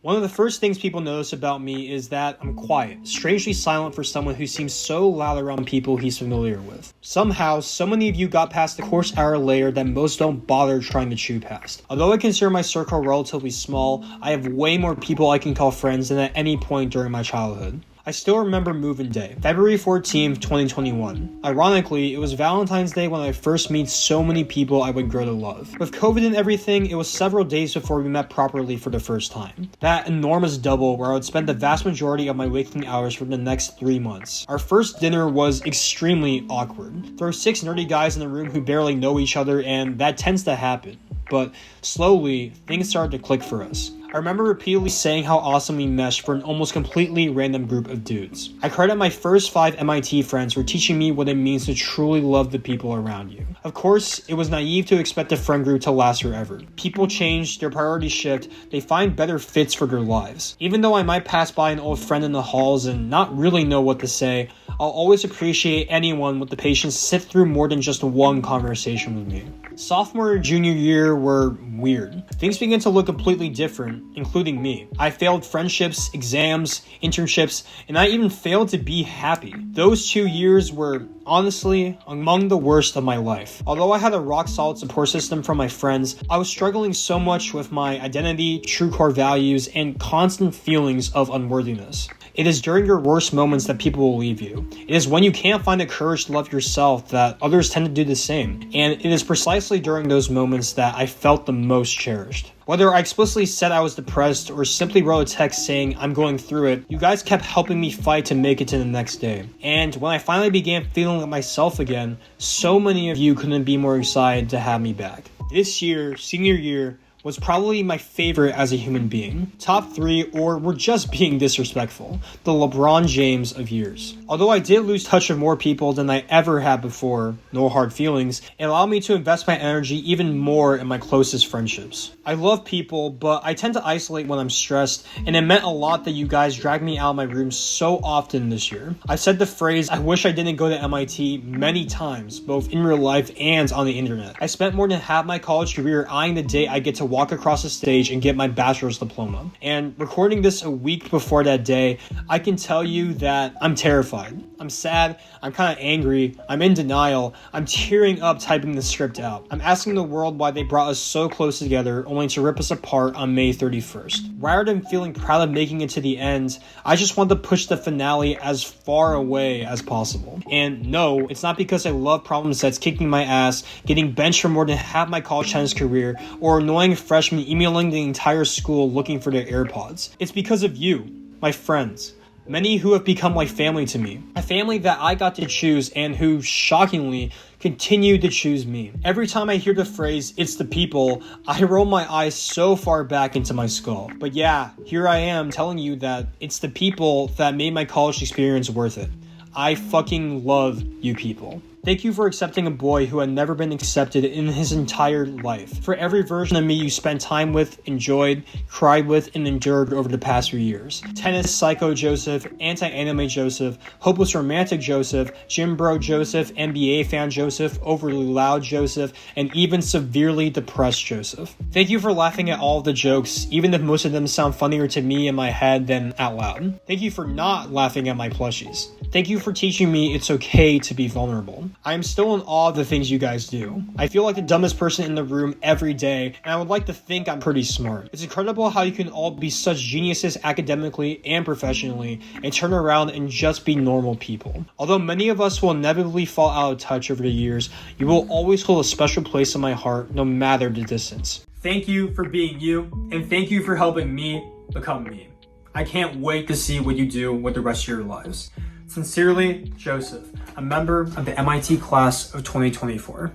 One of the first things people notice about me is that I'm quiet, strangely silent for someone who seems so loud around people he's familiar with. Somehow, so many of you got past the coarse outer layer that most don't bother trying to chew past. Although I consider my circle relatively small, I have way more people I can call friends than at any point during my childhood. I still remember move-in day, February 14th, 2021. Ironically, it was Valentine's Day when I first met so many people I would grow to love. With COVID and everything, it was several days before we met properly for the first time. That enormous double where I would spend the vast majority of my waking hours for the next 3 months. Our first dinner was extremely awkward. There are 6 nerdy guys in the room who barely know each other, and that tends to happen. But slowly, things started to click for us. I remember repeatedly saying how awesome we meshed for an almost completely random group of dudes. I credit my first 5 MIT friends for teaching me what it means to truly love the people around you. Of course, it was naive to expect a friend group to last forever. People change, their priorities shift, they find better fits for their lives. Even though I might pass by an old friend in the halls and not really know what to say, I'll always appreciate anyone with the patience to sit through more than just one conversation with me. Sophomore and junior year were weird. Things began to look completely different, including me. I failed friendships, exams, internships, and I even failed to be happy. Those 2 years were, honestly, among the worst of my life. Although I had a rock-solid support system from my friends, I was struggling so much with my identity, true core values, and constant feelings of unworthiness. It is during your worst moments that people will leave you. It is when you can't find the courage to love yourself that others tend to do the same. And it is precisely during those moments that I felt the most cherished. Whether I explicitly said I was depressed or simply wrote a text saying I'm going through it, you guys kept helping me fight to make it to the next day. And when I finally began feeling like myself again, so many of you couldn't be more excited to have me back. This year, senior year, was probably my favorite as a human being. Top 3, or we're just being disrespectful, the LeBron James of years. Although I did lose touch with more people than I ever had before, no hard feelings, it allowed me to invest my energy even more in my closest friendships. I love people, but I tend to isolate when I'm stressed, and it meant a lot that you guys dragged me out of my room so often this year. I've said the phrase, I wish I didn't go to MIT many times, both in real life and on the internet. I spent more than half my college career eyeing the day I get to walk across the stage and get my bachelor's diploma. And recording this a week before that day, I can tell you that I'm terrified. I'm sad, I'm kind of angry, I'm in denial, I'm tearing up typing the script out. I'm asking the world why they brought us so close together only to rip us apart on May 31st. Rather than feeling proud of making it to the end, I just want to push the finale as far away as possible. And no, it's not because I love problem sets kicking my ass, getting benched for more than half my college tennis career, or annoying freshmen emailing the entire school looking for their AirPods. It's because of you, my friends. Many who have become like family to me. A family that I got to choose and who, shockingly, continue to choose me. Every time I hear the phrase, it's the people, I roll my eyes so far back into my skull. But yeah, here I am telling you that it's the people that made my college experience worth it. I fucking love you people. Thank you for accepting a boy who had never been accepted in his entire life. For every version of me you spent time with, enjoyed, cried with, and endured over the past few years. Tennis psycho Joseph, anti-anime Joseph, hopeless romantic Joseph, gym bro Joseph, NBA fan Joseph, overly loud Joseph, and even severely depressed Joseph. Thank you for laughing at all of the jokes, even if most of them sound funnier to me in my head than out loud. Thank you for not laughing at my plushies. Thank you for teaching me it's okay to be vulnerable. I am still in awe of the things you guys do. I feel like the dumbest person in the room every day, and I would like to think I'm pretty smart. It's incredible how you can all be such geniuses academically and professionally, and turn around and just be normal people. Although many of us will inevitably fall out of touch over the years, you will always hold a special place in my heart, no matter the distance. Thank you for being you, and thank you for helping me become me. I can't wait to see what you do with the rest of your lives. Sincerely, Joseph, a member of the MIT class of 2024.